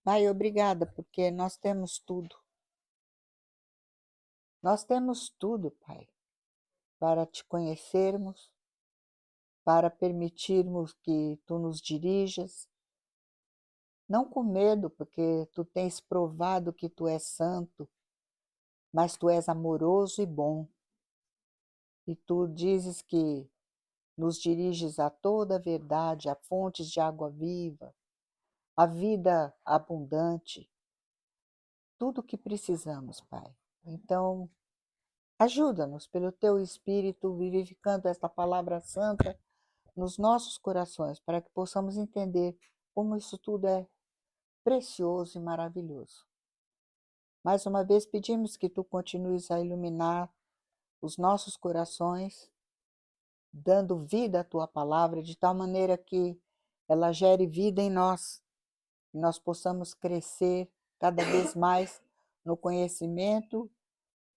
Pai, obrigada, porque nós temos tudo. Nós temos tudo, Pai, para te conhecermos, para permitirmos que tu nos dirijas, não com medo, porque tu tens provado que tu és santo, mas tu és amoroso e bom. E tu dizes que nos diriges a toda a verdade, a fontes de água viva, a vida abundante, tudo o que precisamos, Pai. Então, ajuda-nos pelo teu Espírito, vivificando esta palavra santa nos nossos corações, para que possamos entender como isso tudo é precioso e maravilhoso. Mais uma vez pedimos que tu continues a iluminar os nossos corações, dando vida à tua palavra, de tal maneira que ela gere vida em nós, e nós possamos crescer cada vez mais no conhecimento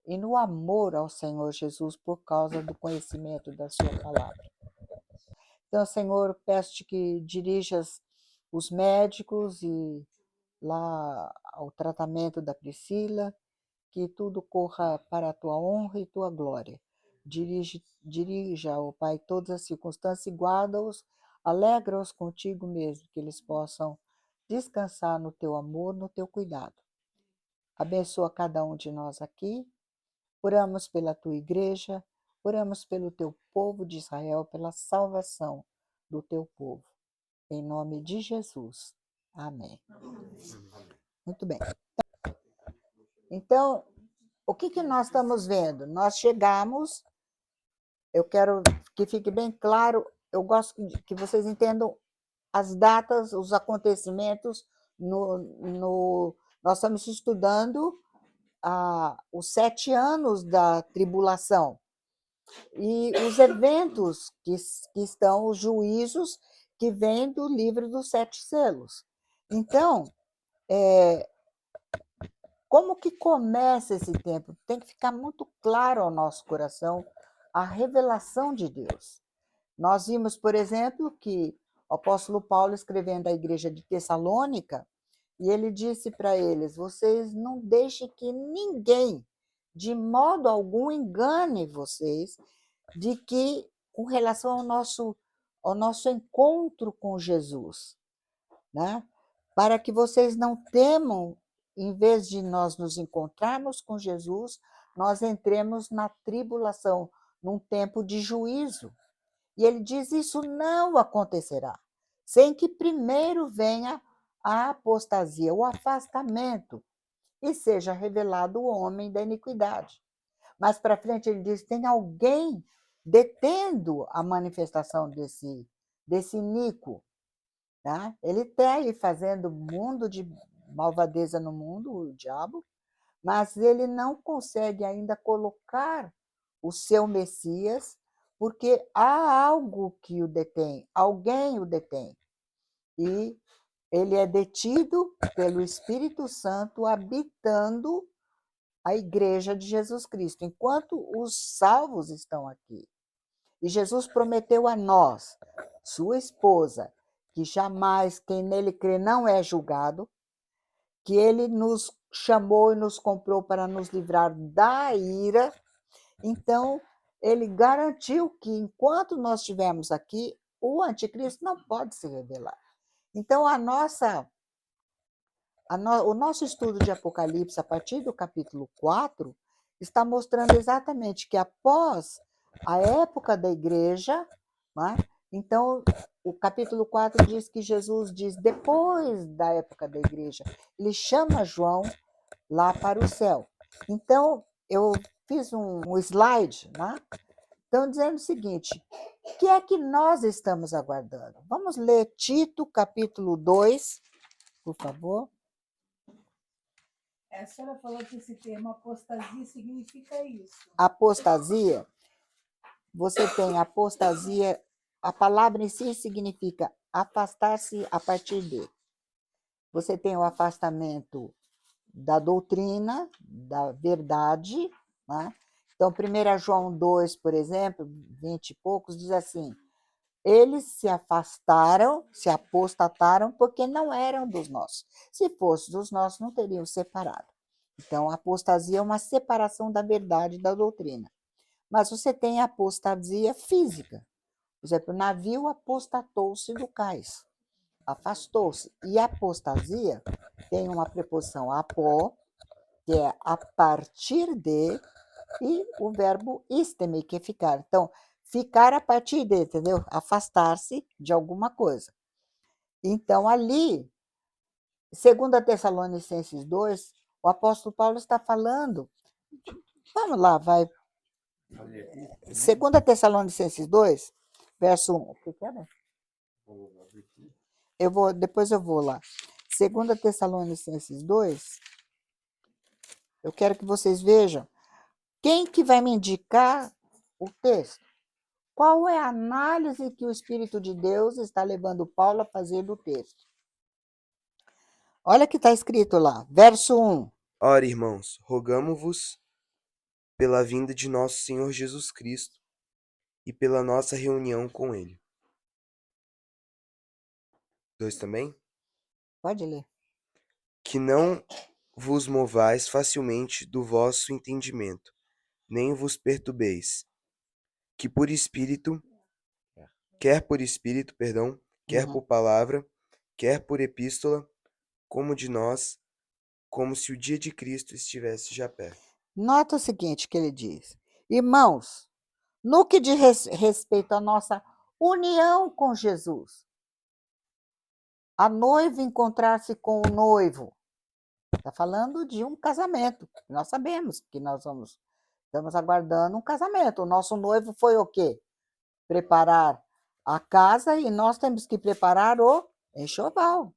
e no amor ao Senhor Jesus por causa do conhecimento da sua palavra. Então, Senhor, peço-te que dirijas os médicos e lá ao tratamento da Priscila, que tudo corra para a tua honra e tua glória. Dirija, ó Pai, todas as circunstâncias e guarda-os, alegra-os contigo mesmo, que eles possam descansar no teu amor, no teu cuidado. Abençoa cada um de nós aqui. Oramos pela tua igreja, oramos pelo teu povo de Israel, pela salvação do teu povo. Em nome de Jesus. Amém. Muito bem. Então, o que nós estamos vendo? Nós chegamos, eu quero que fique bem claro, eu gosto que vocês entendam as datas, os acontecimentos. Nós estamos estudando os 7 anos da tribulação e os eventos que estão, os juízos que vêm do livro dos 7 selos. Então, como que começa esse tempo? Tem que ficar muito claro ao nosso coração a revelação de Deus. Nós vimos, por exemplo, que o apóstolo Paulo, escrevendo à igreja de Tessalônica, e ele disse para eles: vocês não deixem que ninguém, de modo algum, engane vocês de que, com relação ao nosso encontro com Jesus, né? Para que vocês não temam, em vez de nós nos encontrarmos com Jesus, nós entremos na tribulação, num tempo de juízo. E ele diz: isso não acontecerá, sem que primeiro venha a apostasia, o afastamento, e seja revelado o homem da iniquidade. Mais para frente ele diz: tem alguém detendo a manifestação desse iníquo. Tá? Ele está aí fazendo mundo de malvadeza no mundo, o diabo, mas ele não consegue ainda colocar o seu Messias, porque há algo que o detém, alguém o detém. E ele é detido pelo Espírito Santo habitando a igreja de Jesus Cristo, enquanto os salvos estão aqui. E Jesus prometeu a nós, sua esposa, que jamais quem nele crê não é julgado, que ele nos chamou e nos comprou para nos livrar da ira. Então, ele garantiu que enquanto nós estivermos aqui, o anticristo não pode se revelar. Então, o nosso estudo de Apocalipse, a partir do capítulo 4, está mostrando exatamente que após a época da igreja, né, então o capítulo 4 diz que Jesus diz, depois da época da igreja, ele chama João lá para o céu. Então, eu fiz um slide, né? Então, dizendo o seguinte: o que é que nós estamos aguardando? Vamos ler Tito, capítulo 2, por favor. A senhora falou que esse termo apostasia significa isso. Apostasia, você tem apostasia, a palavra em si significa afastar-se a partir de. Você tem o afastamento da doutrina, da verdade, né? Então, 1 João 2, por exemplo, 20 e poucos, diz assim: Eles se afastaram, se apostataram, porque não eram dos nossos. Se fosse dos nossos, não teriam separado. Então, a apostasia é uma separação da verdade da doutrina. Mas você tem a apostasia física. Por exemplo, o navio apostatou-se do cais, afastou-se. E a apostasia tem uma preposição apó, que é a partir de, e o verbo isteme, que é ficar. Então, ficar a partir de, entendeu? Afastar-se de alguma coisa. Então, ali, 2 Tessalonicenses 2, o apóstolo Paulo está falando. Vamos lá, vai. 2 Tessalonicenses 2, verso 1. O que é, né? Depois eu vou lá. 2 Tessalonicenses 2, eu quero que vocês vejam. Quem que vai me indicar o texto? Qual é a análise que o Espírito de Deus está levando Paulo a fazer do texto? Olha o que está escrito lá, verso 1. Ora, irmãos, rogamo-vos pela vinda de nosso Senhor Jesus Cristo e pela nossa reunião com Ele. 2 também? Pode ler. Que não vos movais facilmente do vosso entendimento, nem vos perturbeis, que por espírito, quer por espírito, quer por palavra, quer por epístola, como de nós, como se o dia de Cristo estivesse já perto. Nota o seguinte que ele diz. Irmãos, no que diz respeito à nossa união com Jesus, a noiva encontrar-se com o noivo, está falando de um casamento. Nós sabemos que estamos aguardando um casamento. O nosso noivo foi o quê? Preparar a casa e nós temos que preparar o enxoval.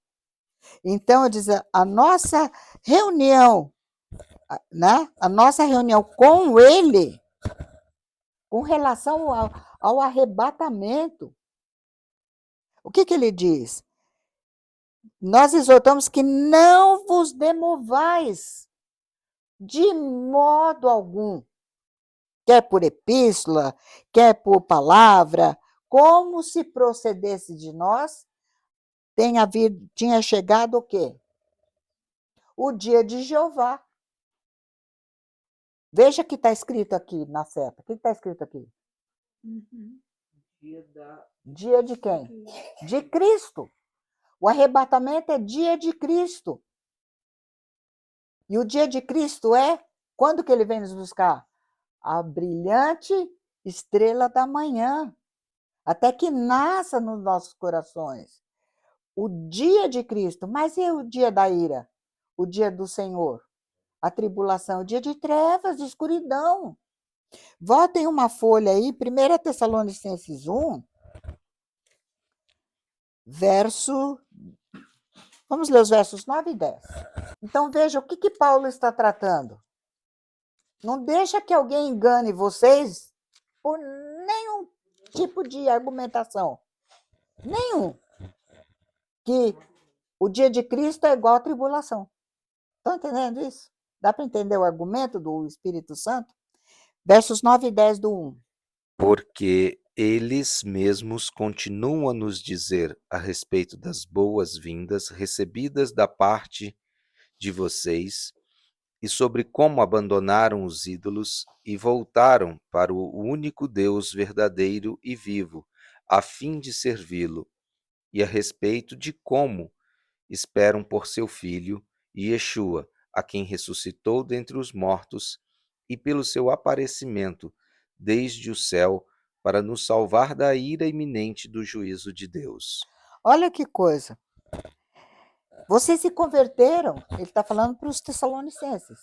Então, eu dizer, a nossa reunião, né? A nossa reunião com ele, com relação ao arrebatamento, o que ele diz? Nós exortamos que não vos demovais de modo algum, quer por epístola, quer por palavra, como se procedesse de nós, tinha chegado o quê? O dia de Jeová. Veja que está escrito aqui na seta. O que está escrito aqui? Uhum. Dia de quem? De Cristo. O arrebatamento é dia de Cristo. E o dia de Cristo é quando que ele vem nos buscar? A brilhante estrela da manhã, até que nasça nos nossos corações. O dia de Cristo, mas e o dia da ira? O dia do Senhor? A tribulação, o dia de trevas, de escuridão. Voltem uma folha aí, 1 Tessalonicenses 1, vamos ler os versos 9 e 10. Então veja o que Paulo está tratando. Não deixa que alguém engane vocês por nenhum tipo de argumentação. Nenhum. Que o dia de Cristo é igual à tribulação. Estão entendendo isso? Dá para entender o argumento do Espírito Santo? Versos 9 e 10 do 1. Porque eles mesmos continuam a nos dizer a respeito das boas-vindas recebidas da parte de vocês e sobre como abandonaram os ídolos e voltaram para o único Deus verdadeiro e vivo, a fim de servi-lo, e a respeito de como esperam por seu Filho, Yeshua, a quem ressuscitou dentre os mortos, e pelo seu aparecimento desde o céu, para nos salvar da ira iminente do juízo de Deus. Olha que coisa. Vocês se converteram, ele está falando para os Tessalonicenses.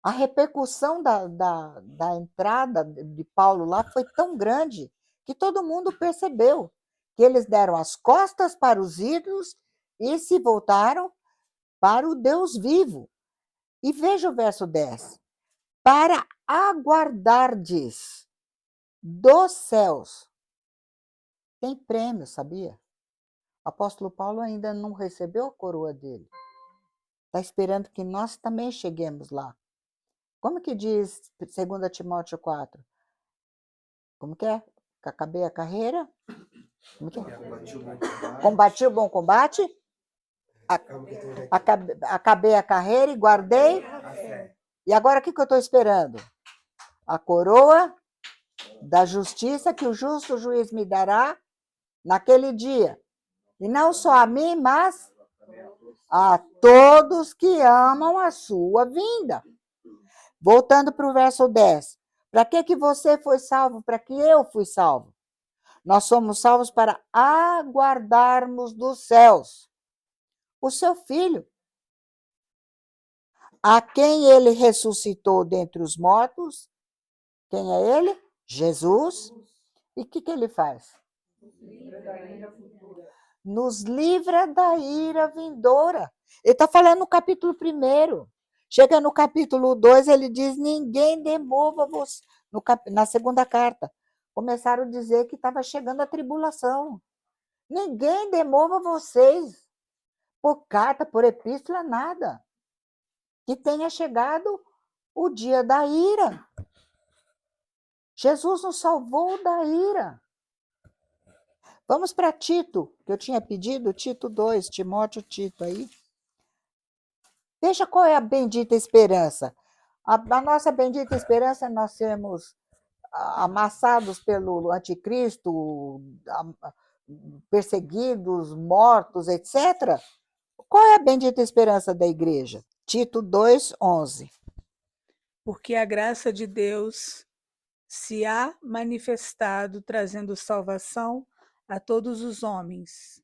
A repercussão da entrada de Paulo lá foi tão grande que todo mundo percebeu que eles deram as costas para os ídolos e se voltaram para o Deus vivo. E veja o verso 10. Para aguardardes dos céus. Tem prêmio, sabia? O apóstolo Paulo ainda não recebeu a coroa dele. Está esperando que nós também cheguemos lá. Como que diz 2 Timóteo 4? Como que é? Acabei a carreira, Como que é? Combati o bom combate, acabei a carreira e guardei. E agora o que eu estou esperando? A coroa da justiça que o justo juiz me dará naquele dia. E não só a mim, mas a todos que amam a sua vinda. Voltando para o verso 10. Para que você foi salvo? Para que eu fui salvo? Nós somos salvos para aguardarmos dos céus o seu Filho, a quem ele ressuscitou dentre os mortos. Quem é ele? Jesus. E o que ele faz? Nos livra da ira vindoura. Ele está falando no capítulo 1. Chega no capítulo 2, ele diz: ninguém demova você. Na segunda carta, começaram a dizer que estava chegando a tribulação. Ninguém demova vocês por carta, por epístola, nada. Que tenha chegado o dia da ira. Jesus nos salvou da ira. Vamos para Tito, que eu tinha pedido, Tito 2, Timóteo, Tito aí. Veja qual é a bendita esperança. A nossa bendita esperança é nós sermos amassados pelo anticristo, perseguidos, mortos, etc. Qual é a bendita esperança da igreja? Tito 2:11. Porque a graça de Deus se há manifestado, trazendo salvação a todos os homens.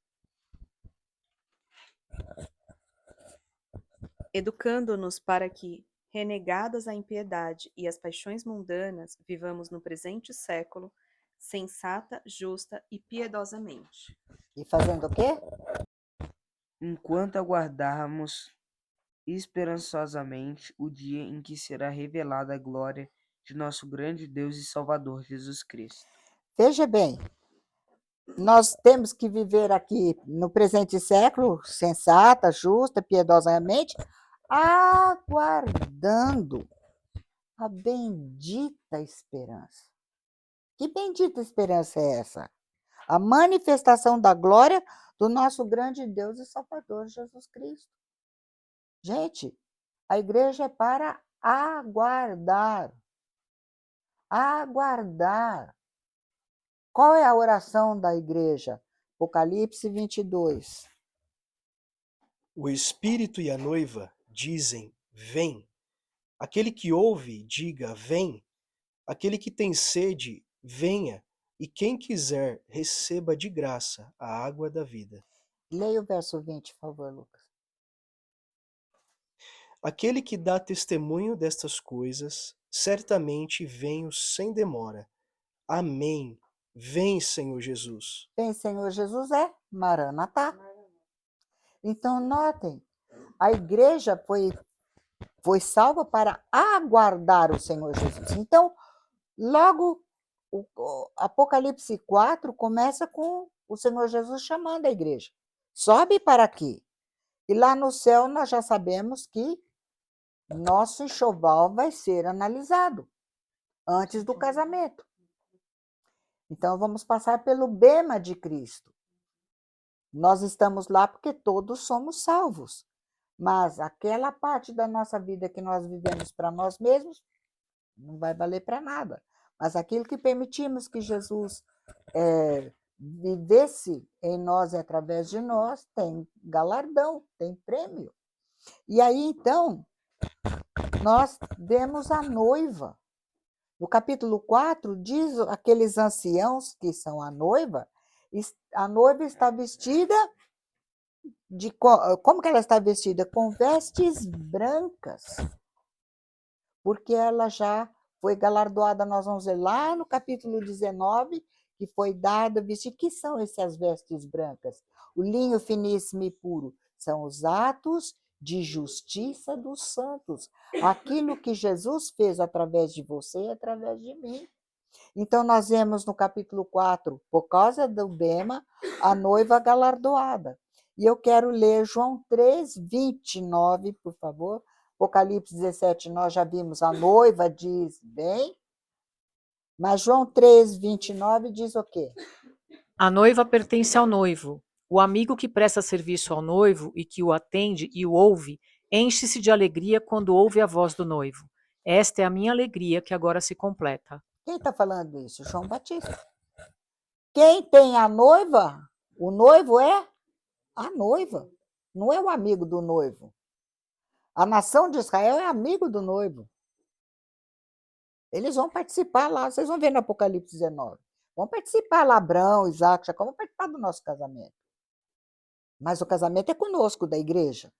Educando-nos para que, renegadas a impiedade e as paixões mundanas, vivamos no presente século, sensata, justa e piedosamente. E fazendo o quê? Enquanto aguardarmos esperançosamente o dia em que será revelada a glória de nosso grande Deus e Salvador Jesus Cristo. Veja bem, nós temos que viver aqui no presente século, sensata, justa, piedosamente, aguardando a bendita esperança. Que bendita esperança é essa? A manifestação da glória do nosso grande Deus e Salvador Jesus Cristo. Gente, a igreja é para aguardar. Aguardar. Qual é a oração da igreja? Apocalipse 22. O Espírito e a noiva dizem: vem. Aquele que ouve, diga: vem. Aquele que tem sede, venha. E quem quiser, receba de graça a água da vida. Leia o verso 20, por favor, Lucas. Aquele que dá testemunho destas coisas, certamente venho sem demora. Amém. Vem, Senhor Jesus. Vem, Senhor Jesus, é Maranatá. Então, notem, a igreja foi salva para aguardar o Senhor Jesus. Então, logo, o Apocalipse 4 começa com o Senhor Jesus chamando a igreja. Sobe para aqui. E lá no céu nós já sabemos que nosso enxoval vai ser analisado antes do casamento. Então, vamos passar pelo bema de Cristo. Nós estamos lá porque todos somos salvos. Mas aquela parte da nossa vida que nós vivemos para nós mesmos não vai valer para nada. Mas aquilo que permitimos que Jesus vivesse em nós e através de nós tem galardão, tem prêmio. E aí, então, nós vemos a noiva. No capítulo 4, diz aqueles anciãos que são a noiva está vestida de... Como que ela está vestida? Com vestes brancas. Porque ela já foi galardoada, nós vamos ver lá no capítulo 19, que foi dada vestir. Que são essas vestes brancas? O linho finíssimo e puro são os atos de justiça dos santos. Aquilo que Jesus fez através de você e através de mim. Então, nós vemos no capítulo 4, por causa do bema, a noiva galardoada. E eu quero ler João 3, 29, por favor. Apocalipse 17, nós já vimos, a noiva diz, vem. Mas João 3, 29 diz o quê? A noiva pertence ao noivo. O amigo que presta serviço ao noivo e que o atende e o ouve, enche-se de alegria quando ouve a voz do noivo. Esta é a minha alegria que agora se completa. Quem está falando isso? João Batista. Quem tem a noiva, o noivo é a noiva, não é o amigo do noivo. A nação de Israel é amigo do noivo. Eles vão participar lá, vocês vão ver no Apocalipse 19. Vão participar lá, Abraão, Isaac, Jacó, vão participar do nosso casamento. Mas o casamento é conosco, da igreja.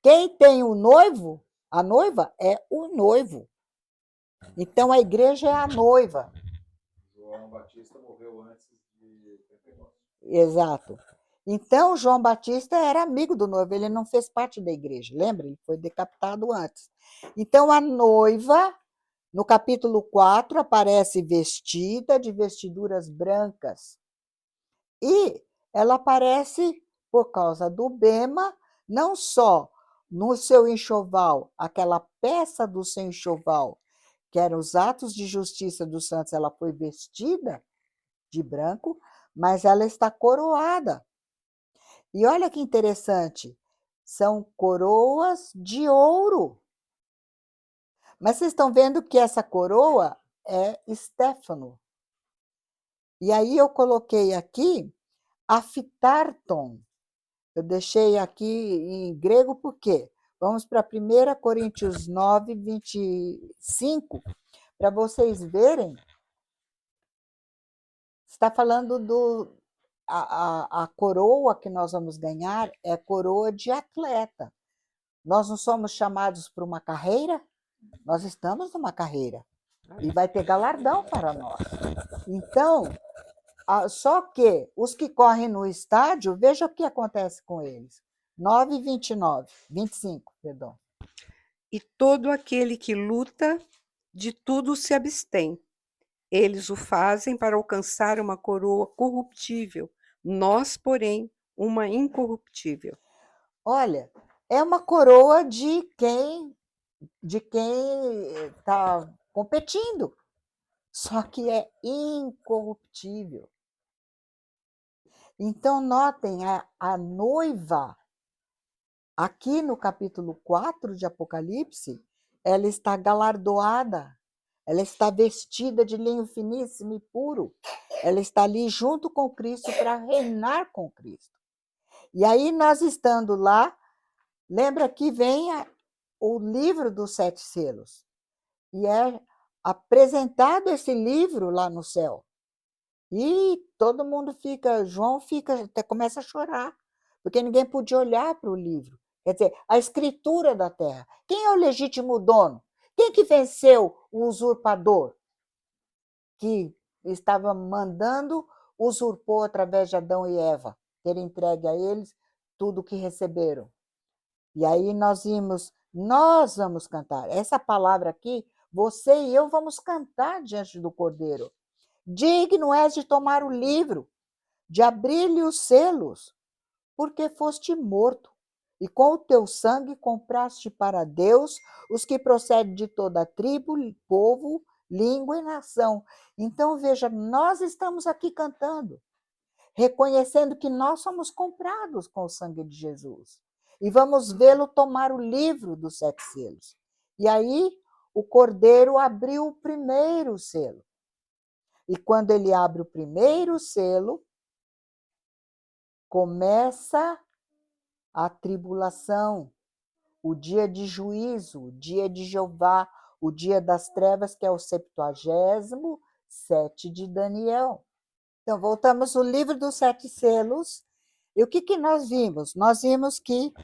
Quem tem o noivo, a noiva, é o noivo. Então a igreja é a noiva. João Batista morreu antes de Pentecostes. Exato. Então, João Batista era amigo do noivo, ele não fez parte da igreja, lembra? Ele foi decapitado antes. Então, a noiva, no capítulo 4, aparece vestida de vestiduras brancas. E ela aparece por causa do bema, não só no seu enxoval, aquela peça do seu enxoval, que eram os atos de justiça dos santos, ela foi vestida de branco, mas ela está coroada. E olha que interessante, são coroas de ouro. Mas vocês estão vendo que essa coroa é Stefano. E aí eu coloquei aqui afitarton. Eu deixei aqui em grego por quê? Vamos para 1 Coríntios 9, 25, para vocês verem. Está falando do... A coroa que nós vamos ganhar é coroa de atleta. Nós não somos chamados para uma carreira? Nós estamos numa carreira. E vai ter galardão para nós. Então, só que os que correm no estádio, veja o que acontece com eles. 9, 29, 25, perdão. E todo aquele que luta, de tudo se abstém. Eles o fazem para alcançar uma coroa corruptível, nós, porém, uma incorruptível. Olha, é uma coroa de quem está competindo, só que é incorruptível. Então, notem, a noiva, aqui no capítulo 4 de Apocalipse, ela está galardoada, ela está vestida de linho finíssimo e puro, ela está ali junto com Cristo para reinar com Cristo. E aí, nós estando lá, lembra que vem o livro dos 7 selos, e é apresentado esse livro lá no céu. E todo mundo João até começa a chorar, porque ninguém podia olhar para o livro. Quer dizer, a escritura da terra. Quem é o legítimo dono? Quem que venceu o usurpador? Que estava mandando, usurpou através de Adão e Eva, ter entregue a eles tudo o que receberam. E aí nós vamos cantar. Essa palavra aqui, você e eu vamos cantar diante do Cordeiro. Digno és de tomar o livro, de abrir-lhe os selos, porque foste morto, e com o teu sangue compraste para Deus os que procedem de toda tribo, povo, língua e nação. Então, veja, nós estamos aqui cantando, reconhecendo que nós somos comprados com o sangue de Jesus. E vamos vê-lo tomar o livro dos 7 selos. E aí, o Cordeiro abriu o primeiro selo. E quando ele abre o primeiro selo, começa a tribulação, o dia de juízo, o dia de Jeová, o dia das trevas, que é o 77 de Daniel. Então, voltamos ao livro dos 7 selos. E o que nós vimos? Nós vimos que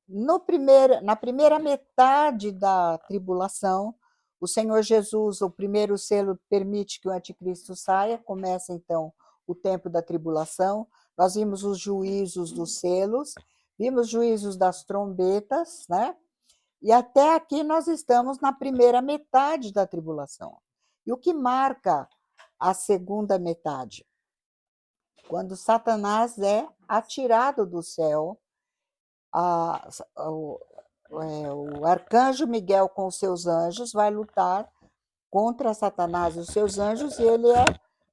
na primeira metade da tribulação, o Senhor Jesus, o primeiro selo permite que o anticristo saia, começa então o tempo da tribulação. Nós vimos os juízos dos selos, vimos os juízos das trombetas, né? E até aqui nós estamos na primeira metade da tribulação. E o que marca a segunda metade? Quando Satanás é atirado do céu, o arcanjo Miguel com os seus anjos vai lutar contra Satanás e os seus anjos, e ele é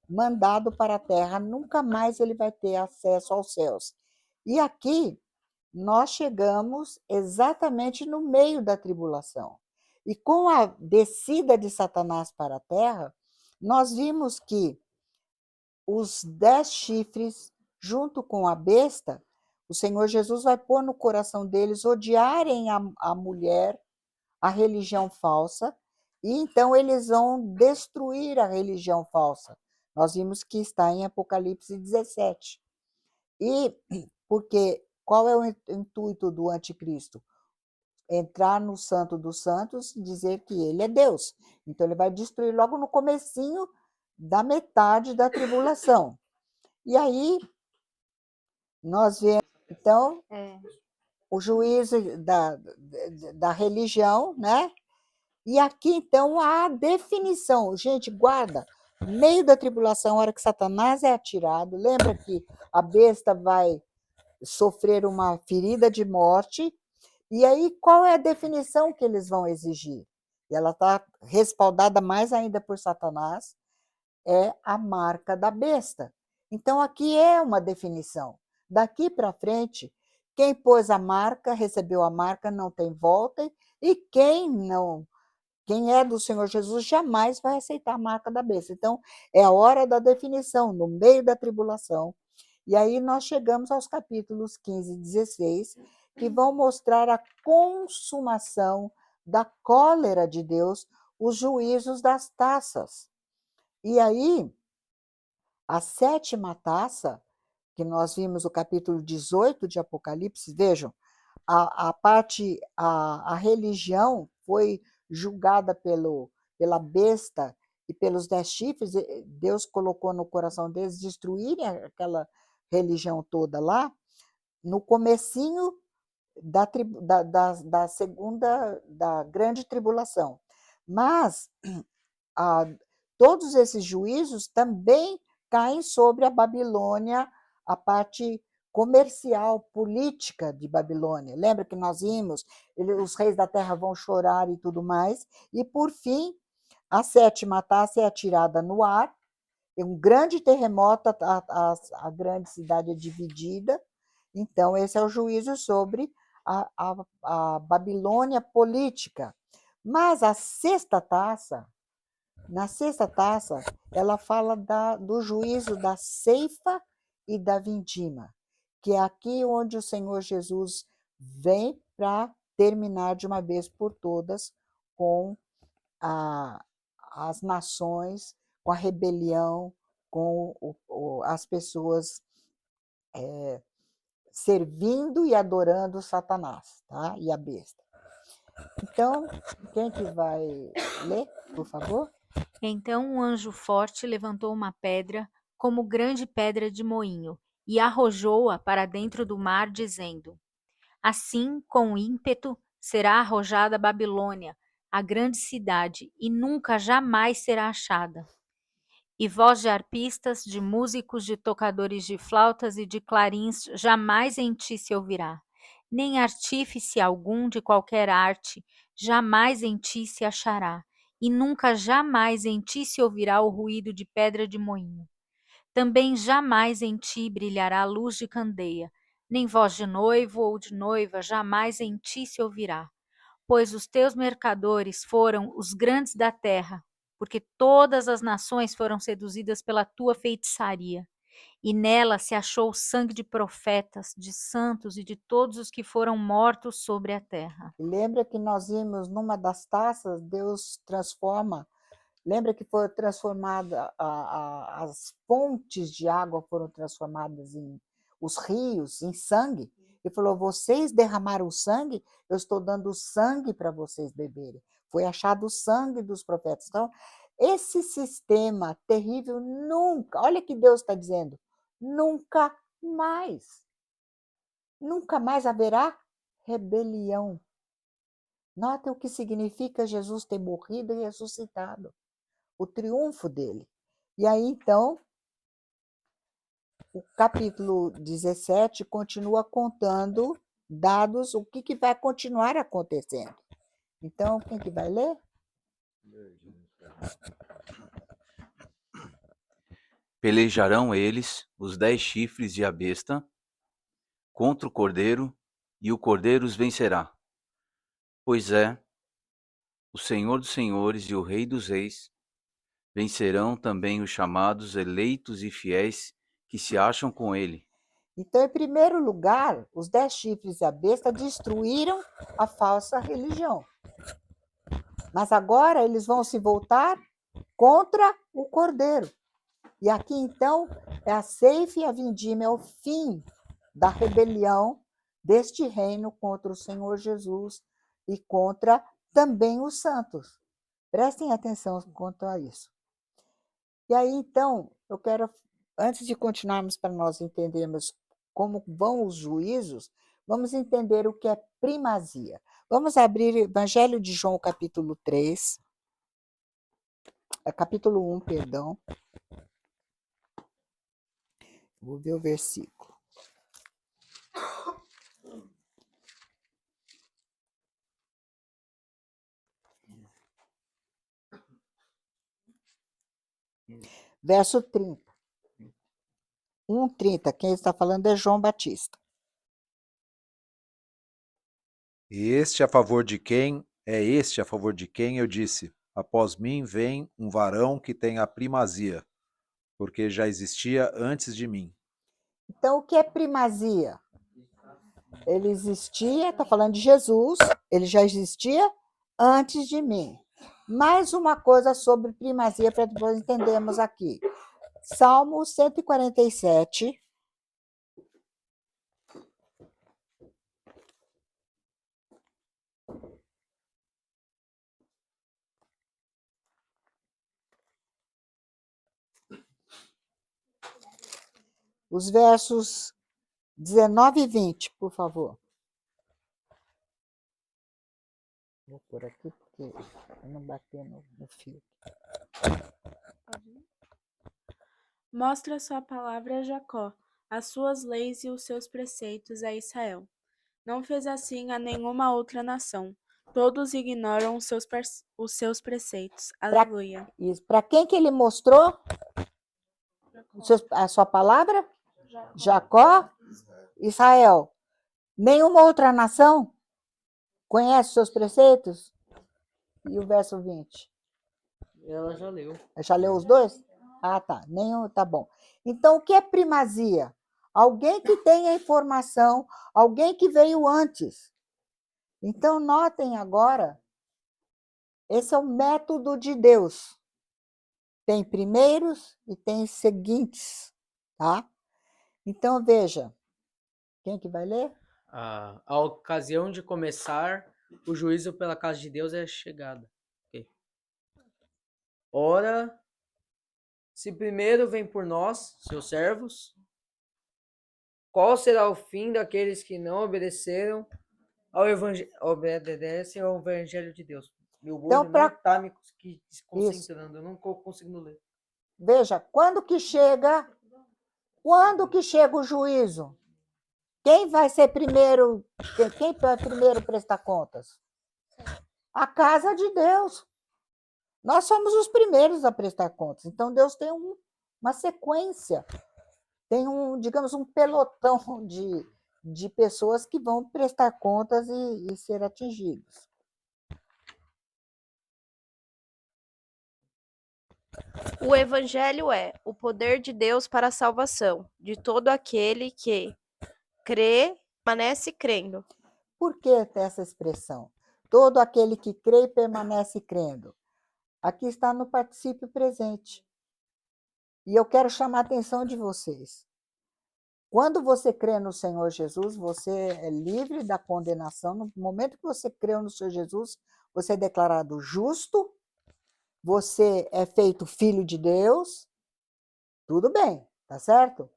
mandado para a terra, nunca mais ele vai ter acesso aos céus. E aqui nós chegamos exatamente no meio da tribulação. E com a descida de Satanás para a terra, nós vimos que os 10 chifres, junto com a besta, o Senhor Jesus vai pôr no coração deles odiarem a mulher, a religião falsa, e então eles vão destruir a religião falsa. Nós vimos que está em Apocalipse 17. E porque qual é o intuito do anticristo? Entrar no Santo dos Santos e dizer que ele é Deus. Então ele vai destruir logo no comecinho da metade da tribulação. E aí nós vemos, então, o juízo da religião, né? E aqui, então, a definição. Gente, guarda, no meio da tribulação, a hora que Satanás é atirado, lembra que a besta vai sofrer uma ferida de morte, e aí qual é a definição que eles vão exigir? E ela está respaldada mais ainda por Satanás, é a marca da besta. Então, aqui é uma definição. Daqui para frente, quem pôs a marca, recebeu a marca, não tem volta, e quem é do Senhor Jesus jamais vai aceitar a marca da besta. Então, é a hora da definição, no meio da tribulação. E aí nós chegamos aos capítulos 15 e 16, que vão mostrar a consumação da cólera de Deus, os juízos das taças. E aí, a 7ª taça, que nós vimos o capítulo 18 de Apocalipse, vejam, a religião foi julgada pela besta e pelos 10 chifres, Deus colocou no coração deles destruírem aquela religião toda lá, no comecinho da segunda, da grande tribulação. Mas todos esses juízos também caem sobre a Babilônia, a parte comercial, política de Babilônia. Lembra que nós vimos? Os reis da terra vão chorar e tudo mais. E, por fim, a 7ª taça é atirada no ar, é um grande terremoto, a grande cidade é dividida. Então, esse é o juízo sobre a Babilônia política. Mas a 6ª taça, na 6ª taça, ela fala do juízo da ceifa e da vindima, que é aqui onde o Senhor Jesus vem para terminar de uma vez por todas com as nações, com a rebelião, com as pessoas servindo e adorando Satanás, tá? E a besta. Então, quem que vai ler, por favor? Então um anjo forte levantou uma pedra, como grande pedra de moinho, e arrojou-a para dentro do mar, dizendo: Assim, com ímpeto, será arrojada a Babilônia, a grande cidade, e nunca jamais será achada. E voz de arpistas, de músicos, de tocadores de flautas e de clarins jamais em ti se ouvirá, nem artífice algum de qualquer arte jamais em ti se achará, e nunca jamais em ti se ouvirá o ruído de pedra de moinho. Também jamais em ti brilhará luz de candeia, nem voz de noivo ou de noiva jamais em ti se ouvirá, pois os teus mercadores foram os grandes da terra, porque todas as nações foram seduzidas pela tua feitiçaria. E nela se achou o sangue de profetas, de santos e de todos os que foram mortos sobre a terra. Lembra que nós vimos numa das taças, Deus transforma. Lembra que foi transformada, as fontes de água foram transformadas os rios em sangue. Ele falou: vocês derramaram o sangue, eu estou dando o sangue para vocês beberem. Foi achado o sangue dos profetas. Então, esse sistema terrível nunca, olha que Deus está dizendo, nunca mais haverá rebelião. Nota o que significa Jesus ter morrido e ressuscitado, o triunfo dele. E aí, então, o capítulo 17 continua contando dados, o que vai continuar acontecendo. Então, quem que vai ler? Pelejarão eles, os 10 chifres e a besta, contra o cordeiro, e o cordeiro os vencerá. Pois é, o Senhor dos senhores e o Rei dos reis vencerão também os chamados eleitos e fiéis que se acham com ele. Então, em primeiro lugar, os 10 chifres e a besta destruíram a falsa religião. Mas agora eles vão se voltar contra o cordeiro. E aqui, então, é a ceifa e a vindima, é o fim da rebelião deste reino contra o Senhor Jesus e contra também os santos. Prestem atenção quanto a isso. E aí, então, eu quero, antes de continuarmos para nós entendermos como vão os juízos, vamos entender o que é primazia. Vamos abrir o Evangelho de João, capítulo 3, capítulo 1, perdão. Vou ver o versículo. Verso 30. 1:30. Quem está falando é João Batista. E este a favor de quem eu disse: após mim vem um varão que tem a primazia, porque já existia antes de mim. Então, o que é primazia? Ele existia, está falando de Jesus, ele já existia antes de mim. Mais uma coisa sobre primazia para nós entendermos aqui. Salmo 147. Os versos 19 e 20, por favor. Vou por aqui, porque eu não bater no fio. Mostra sua palavra a Jacó, as suas leis e os seus preceitos a Israel. Não fez assim a nenhuma outra nação. Todos ignoram os seus preceitos. Aleluia. Para quem que ele mostrou a sua palavra? Jacó, Israel. Nenhuma outra nação conhece os seus preceitos? E o verso 20? Ela já leu. Já leu os dois? Ah, tá. Nenhum, tá bom. Então, o que é primazia? Alguém que tem a informação, alguém que veio antes. Então, notem agora, esse é o método de Deus. Tem primeiros e tem seguintes, tá? Então, veja. Quem que vai ler? A ocasião de começar o juízo pela casa de Deus é chegada. Okay. Ora, se primeiro vem por nós, seus servos, qual será o fim daqueles que não obedecem ao evangelho de Deus? Meu olho Então, não está me concentrando, eu não estou conseguindo ler. Veja, quando que chega o juízo? Quem vai ser primeiro? Quem vai primeiro prestar contas? A casa de Deus. Nós somos os primeiros a prestar contas. Então, Deus tem uma sequência, tem digamos, um pelotão de pessoas que vão prestar contas e ser atingidos. O Evangelho é o poder de Deus para a salvação de todo aquele que crê, permanece crendo. Por que essa expressão? Todo aquele que crê e permanece crendo. Aqui está no particípio presente. E eu quero chamar a atenção de vocês. Quando você crê no Senhor Jesus, você é livre da condenação. No momento que você creu no Senhor Jesus, você é declarado justo, você é feito filho de Deus, tudo bem, tá certo?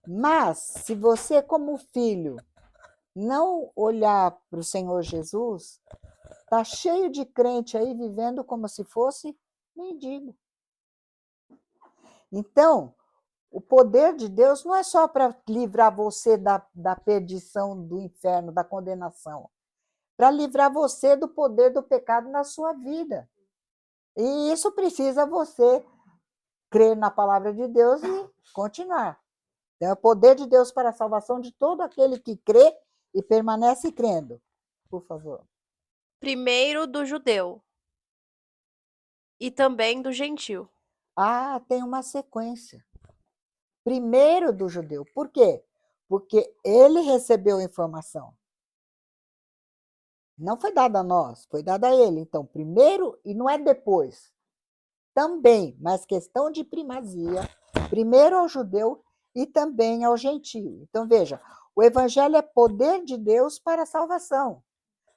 Mas, se você, como filho, não olhar para o Senhor Jesus, está cheio de crente aí vivendo como se fosse mendigo. Então, o poder de Deus não é só para livrar você da perdição, do inferno, da condenação, para livrar você do poder do pecado na sua vida. E isso precisa você crer na palavra de Deus e continuar. Então, é o poder de Deus para a salvação de todo aquele que crê e permanece crendo. Por favor. Primeiro do judeu e também do gentil. Ah, tem uma sequência. Primeiro do judeu. Por quê? Porque ele recebeu a informação. Não foi dada a nós, foi dada a ele. Então, primeiro, e não é depois. Também, mas questão de primazia, primeiro ao judeu e também ao gentio. Então, veja, o evangelho é poder de Deus para a salvação.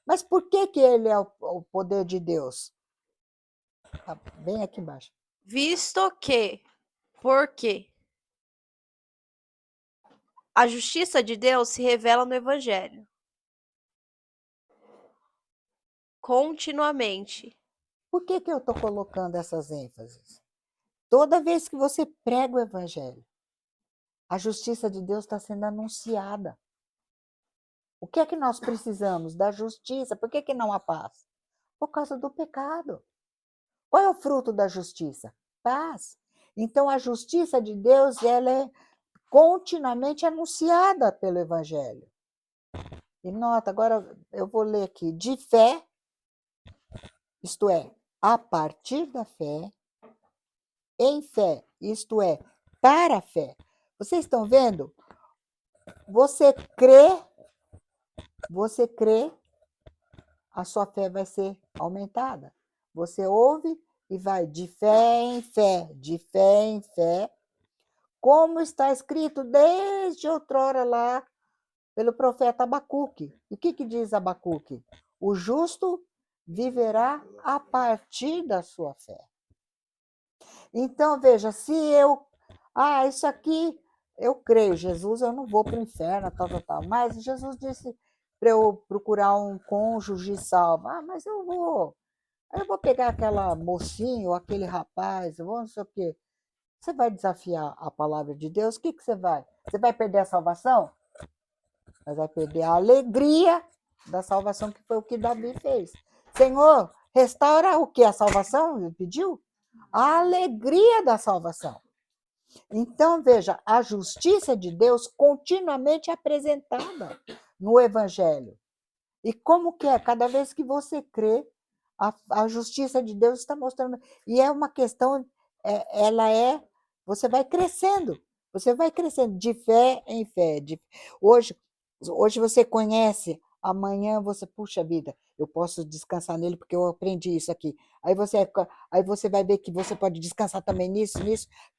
Mas por que ele é o poder de Deus? Bem aqui embaixo. Visto que, porque a justiça de Deus se revela no evangelho. Continuamente. Por que eu estou colocando essas ênfases? Toda vez que você prega o evangelho, a justiça de Deus está sendo anunciada. O que é que nós precisamos? Da justiça. Por que não a paz? Por causa do pecado. Qual é o fruto da justiça? Paz. Então, a justiça de Deus ela é continuamente anunciada pelo evangelho. E nota, agora eu vou ler aqui. De fé, isto é, a partir da fé, em fé, isto é, para a fé. Vocês estão vendo? Você crê, a sua fé vai ser aumentada. Você ouve e vai de fé em fé, de fé em fé, como está escrito desde outrora lá pelo profeta Abacuque. E o que diz Abacuque? O justo viverá a partir da sua fé. Então, veja, se isso aqui eu creio, Jesus, eu não vou para o inferno, tal. Mas Jesus disse para eu procurar um cônjuge salvo. Mas eu vou pegar aquela mocinha ou aquele rapaz, eu vou não sei o quê. Você vai desafiar a palavra de Deus, o que você vai? Você vai perder a salvação? Mas vai perder a alegria da salvação, que foi o que Davi fez. Senhor, restaura o que? A salvação? Ele pediu? A alegria da salvação. Então, veja, a justiça de Deus continuamente apresentada no Evangelho. E como que é? Cada vez que você crê, a justiça de Deus está mostrando. E é uma questão, você vai crescendo de fé em fé. Hoje você conhece, amanhã você, puxa vida, eu posso descansar nele porque eu aprendi isso aqui. Aí você vai ver que você pode descansar também nisso.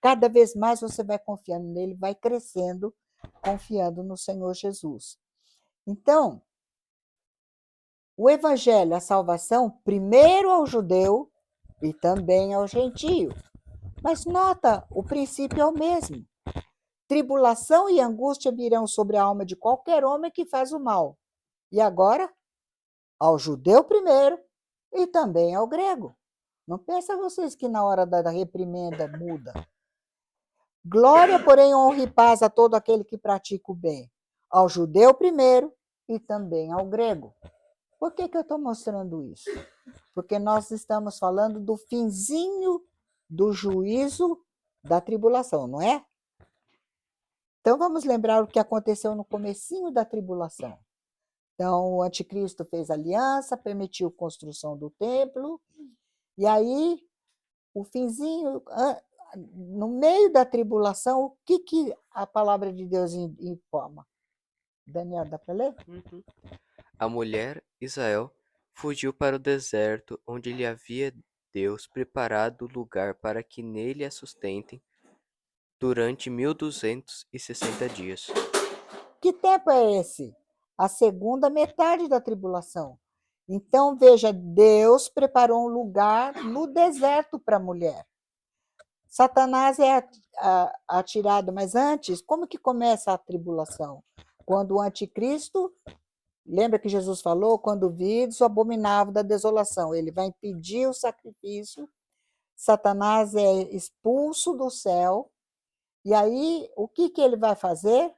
Cada vez mais você vai confiando nele, vai crescendo, confiando no Senhor Jesus. Então, o evangelho, a salvação, primeiro ao judeu e também ao gentio. Mas nota, o princípio é o mesmo. Tribulação e angústia virão sobre a alma de qualquer homem que faz o mal. E agora, ao judeu primeiro e também ao grego. Não pensa vocês que na hora da reprimenda muda. Glória, porém, honra e paz a todo aquele que pratica o bem. Ao judeu primeiro e também ao grego. Por que eu estou mostrando isso? Porque nós estamos falando do finzinho do juízo da tribulação, não é? Então, vamos lembrar o que aconteceu no comecinho da tribulação. Então, o anticristo fez aliança, permitiu a construção do templo, e aí, o finzinho, no meio da tribulação, o que a palavra de Deus informa? Daniel, dá para ler? Uhum. A mulher, Israel, fugiu para o deserto, onde lhe havia Deus preparado lugar para que nele a sustentem durante 1260 dias. Que tempo é esse? A segunda metade da tribulação. Então, veja, Deus preparou um lugar no deserto para a mulher. Satanás é atirado, mas antes, como que começa a tribulação? Quando o anticristo, lembra que Jesus falou? Quando vides o abominável da desolação, ele vai impedir o sacrifício, Satanás é expulso do céu, e aí, o que ele vai fazer?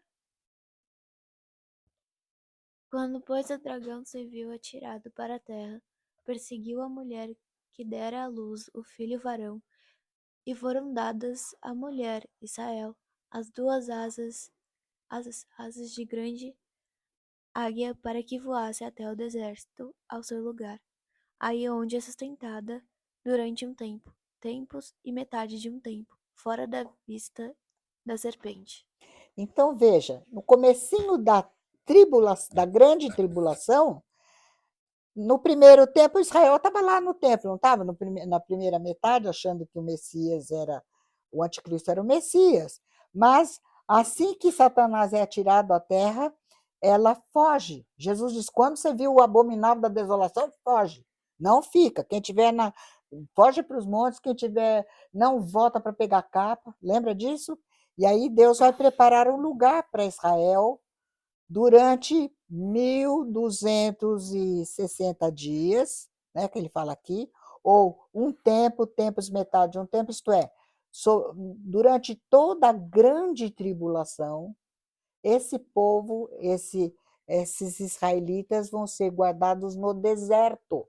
Quando, pois, o dragão se viu atirado para a terra, perseguiu a mulher que dera à luz o filho varão, e foram dadas à mulher, Israel, as duas asas, as asas de grande águia para que voasse até o deserto, ao seu lugar, aí onde é sustentada durante um tempo, tempos e metade de um tempo, fora da vista da serpente. Então veja, no comecinho da grande tribulação, no primeiro tempo Israel estava lá no templo, não estava? Na primeira metade, achando que o Messias era, o anticristo era o Messias. Mas assim que Satanás é atirado à terra, ela foge. Jesus diz: quando você viu o abominável da desolação, foge. Não fica. Quem tiver foge para os montes, quem tiver não volta para pegar capa. Lembra disso? E aí Deus vai preparar um lugar para Israel durante 1260 dias, né, que ele fala aqui, ou um tempo, tempos, metade de um tempo, isto é, durante toda a grande tribulação, esse povo, esses israelitas vão ser guardados no deserto.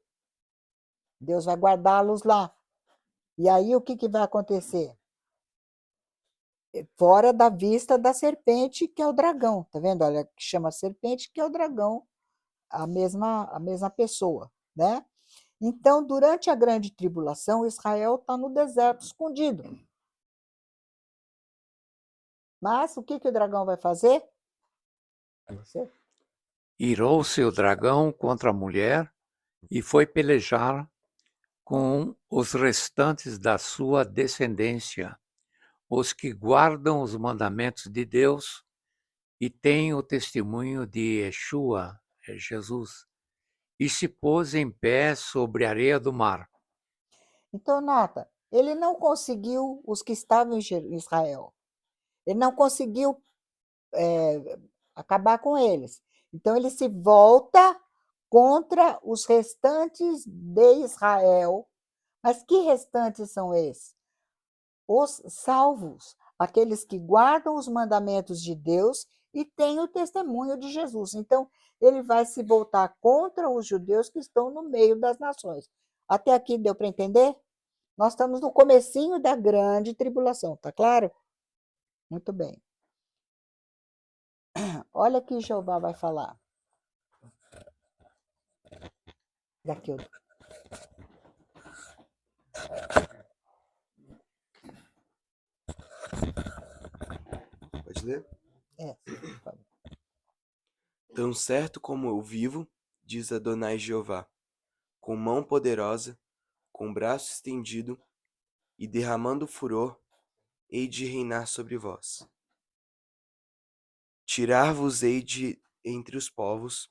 Deus vai guardá-los lá. E aí o que vai acontecer? Fora da vista da serpente, que é o dragão, tá vendo? Olha, que chama serpente, que é o dragão, a mesma pessoa, né? Então, durante a grande tribulação, Israel está no deserto, escondido. Mas o que o dragão vai fazer? Você? Irou-se o dragão contra a mulher e foi pelejar com os restantes da sua descendência, os que guardam os mandamentos de Deus e têm o testemunho de Yeshua, Jesus, e se pôs em pé sobre a areia do mar. Então, nota, ele não conseguiu os que estavam em Israel. Ele não conseguiu acabar com eles. Então, ele se volta contra os restantes de Israel. Mas que restantes são esses? Os salvos, aqueles que guardam os mandamentos de Deus e têm o testemunho de Jesus. Então, ele vai se voltar contra os judeus que estão no meio das nações. Até aqui deu para entender? Nós estamos no comecinho da grande tribulação, tá claro? Muito bem. Olha o que Jeová vai falar. Daqui eu... Pode ler? por favor. Tão certo como eu vivo, diz Adonai Jeová, com mão poderosa, com braço estendido e derramando furor, hei de reinar sobre vós. Tirar-vos-ei de entre os povos,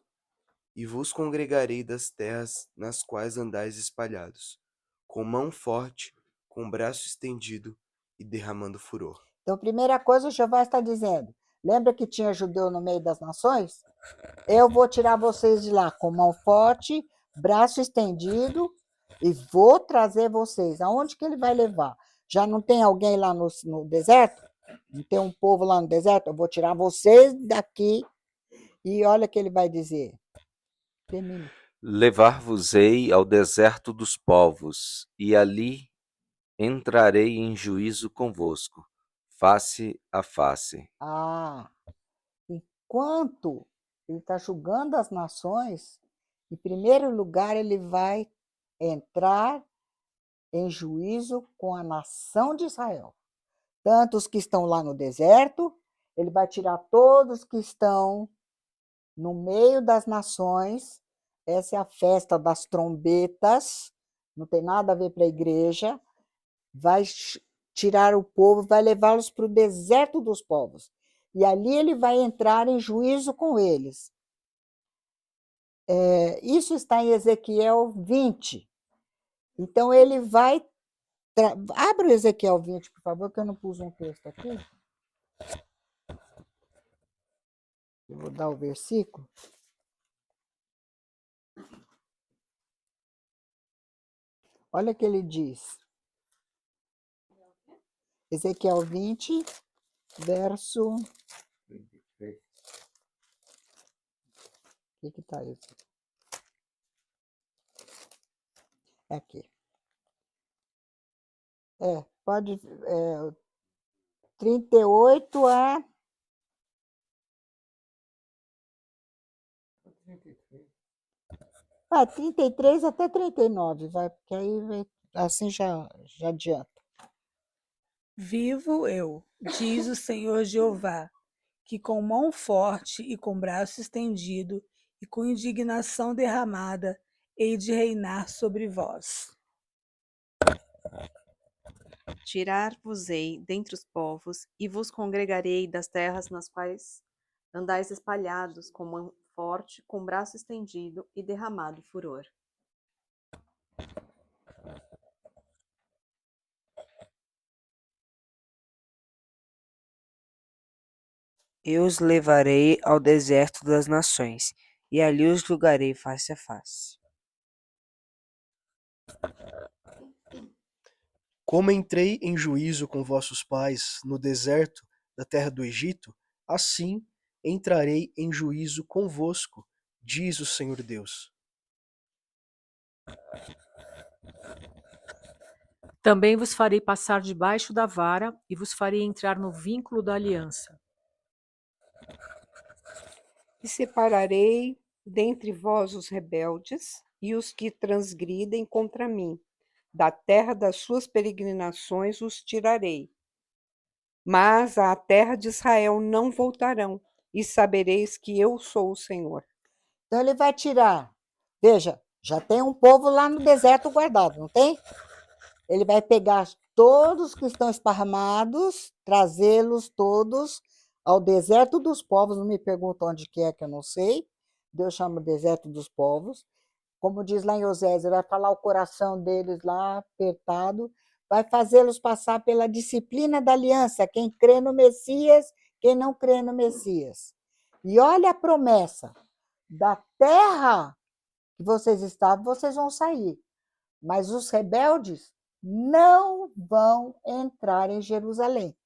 e vos congregarei das terras nas quais andais espalhados, com mão forte, com braço estendido e derramando furor. Então, primeira coisa, o Jeová está dizendo, lembra que tinha judeu no meio das nações? Eu vou tirar vocês de lá com mão forte, braço estendido, e vou trazer vocês. Aonde que ele vai levar? Já não tem alguém lá no deserto? Não tem um povo lá no deserto? Eu vou tirar vocês daqui. E olha o que ele vai dizer. Termina. Levar-vos-ei ao deserto dos povos, e ali entrarei em juízo convosco, face a face. Enquanto ele está julgando as nações, em primeiro lugar, ele vai entrar em juízo com a nação de Israel. Tanto os que estão lá no deserto, ele vai tirar todos que estão no meio das nações. Essa é a festa das trombetas, não tem nada a ver para a igreja. Vai tirar o povo, vai levá-los para o deserto dos povos. E ali ele vai entrar em juízo com eles. Isso está em Ezequiel 20. Então, ele vai... Abre o Ezequiel 20, por favor, que eu não pus um texto aqui. Eu vou dar o versículo. Olha o que ele diz. Ezequiel 20, verso... O que está isso? É aqui. pode 38 a 33 até 39, vai, porque aí assim já adianta. Vivo eu, diz o Senhor Jeová, que com mão forte e com braço estendido e com indignação derramada hei de reinar sobre vós. Tirar-vos-ei dentre os povos, e vos congregarei das terras nas quais andais espalhados, com mão forte, com braço estendido e derramado furor. Eu os levarei ao deserto das nações, e ali os julgarei face a face. Como entrei em juízo com vossos pais no deserto da terra do Egito, assim entrarei em juízo convosco, diz o Senhor Deus. Também vos farei passar debaixo da vara e vos farei entrar no vínculo da aliança. E separarei dentre vós os rebeldes e os que transgridem contra mim. Da terra das suas peregrinações os tirarei. Mas à terra de Israel não voltarão, e sabereis que eu sou o Senhor. Então ele vai tirar. Veja, já tem um povo lá no deserto guardado, não tem? Ele vai pegar todos que estão esparramados, trazê-los todos ao deserto dos povos. Não me pergunta onde que é, que eu não sei. Deus chama o deserto dos povos. Como diz lá em Oséias, ele vai falar o coração deles lá apertado, vai fazê-los passar pela disciplina da aliança, quem crê no Messias, quem não crê no Messias. E olha a promessa, da terra que vocês estavam, vocês vão sair, mas os rebeldes não vão entrar em Jerusalém.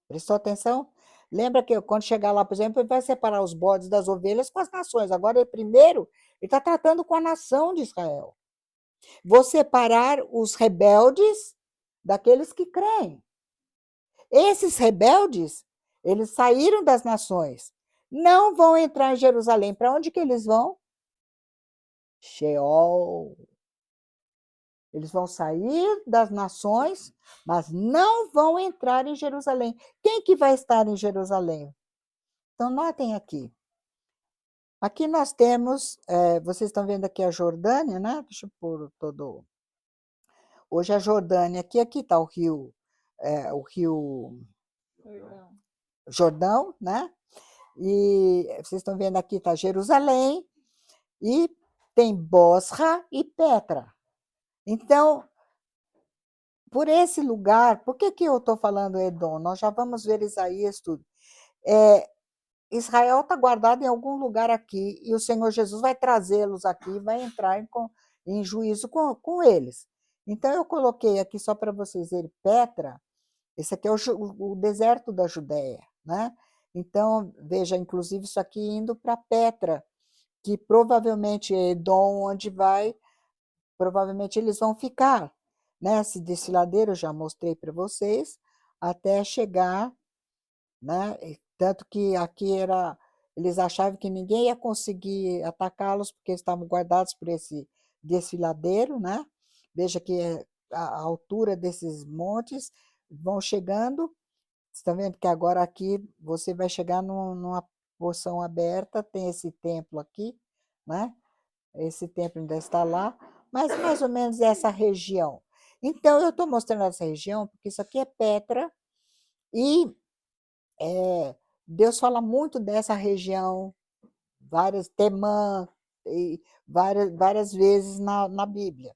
Prestou atenção? Lembra que quando chegar lá, por exemplo, ele vai separar os bodes das ovelhas com as nações. Agora, primeiro, ele está tratando com a nação de Israel. Vou separar os rebeldes daqueles que creem. Esses rebeldes, eles saíram das nações, não vão entrar em Jerusalém. Para onde que eles vão? Sheol. Eles vão sair das nações, mas não vão entrar em Jerusalém. Quem que vai estar em Jerusalém? Então, notem aqui. Aqui nós temos, vocês estão vendo aqui a Jordânia, né? Deixa eu pôr todo... Hoje a Jordânia, aqui está o rio Jordão, né? E vocês estão vendo aqui está Jerusalém, e tem Bosra e Petra. Então, por esse lugar, por que eu estou falando Edom? Nós já vamos ver Isaías tudo. Israel está guardado em algum lugar aqui, e o Senhor Jesus vai trazê-los aqui, vai entrar em juízo com eles. Então, eu coloquei aqui só para vocês verem, Petra, esse aqui é o deserto da Judéia, né? Então, veja, inclusive isso aqui indo para Petra, que provavelmente é Edom, onde provavelmente eles vão ficar, né? Esse desfiladeiro eu já mostrei para vocês, até chegar, né? Tanto que aqui eles achavam que ninguém ia conseguir atacá-los, porque eles estavam guardados por esse desfiladeiro, né? Veja que a altura desses montes vão chegando. Vocês estão vendo que agora aqui você vai chegar numa porção aberta, tem esse templo aqui, né? Esse templo ainda está lá, mas mais ou menos essa região. Então, eu estou mostrando essa região, porque isso aqui é Petra, e Deus fala muito dessa região, Temã, e várias vezes na Bíblia.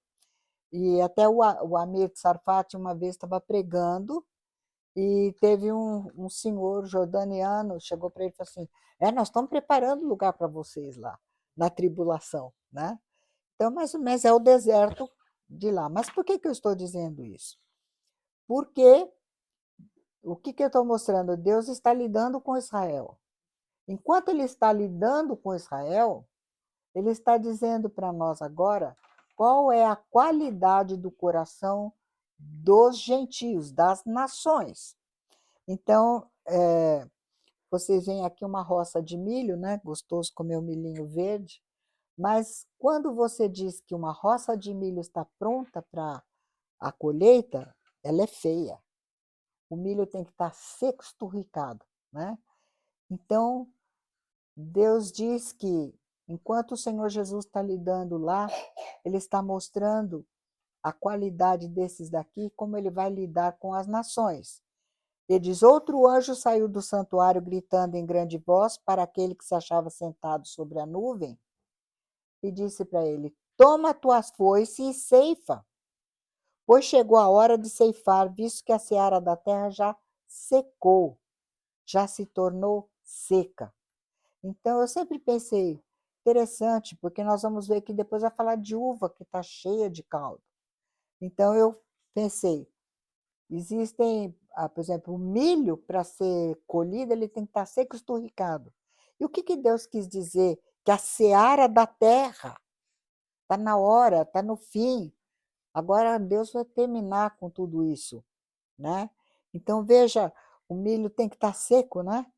E até o Amir Tsarfati uma vez estava pregando, e teve um senhor jordaniano, chegou para ele e falou assim, nós estamos preparando lugar para vocês lá, na tribulação, né? Então, mais ou menos, é o deserto de lá. Mas por que eu estou dizendo isso? Porque o que eu estou mostrando? Deus está lidando com Israel. Enquanto ele está lidando com Israel, ele está dizendo para nós agora qual é a qualidade do coração dos gentios, das nações. Então, vocês veem aqui uma roça de milho, né? Gostoso comer o milhinho verde. Mas quando você diz que uma roça de milho está pronta para a colheita, ela é feia. O milho tem que estar seco, esturricado, né? Então, Deus diz que, enquanto o Senhor Jesus está lidando lá, ele está mostrando a qualidade desses daqui, como ele vai lidar com as nações. Ele diz: outro anjo saiu do santuário gritando em grande voz para aquele que se achava sentado sobre a nuvem e disse para ele: toma a tua foice e ceifa, pois chegou a hora de ceifar, visto que a seara da terra já secou, já se tornou seca. Então, eu sempre pensei, interessante, porque nós vamos ver que depois vai falar de uva, que está cheia de caldo. Então, eu pensei, existem, por exemplo, o milho, para ser colhido, ele tem que estar seco e esturricado. E o que Deus quis dizer? Que a seara da terra está na hora, está no fim. Agora Deus vai terminar com tudo isso, né? Então, veja, o milho tem que estar seco, né?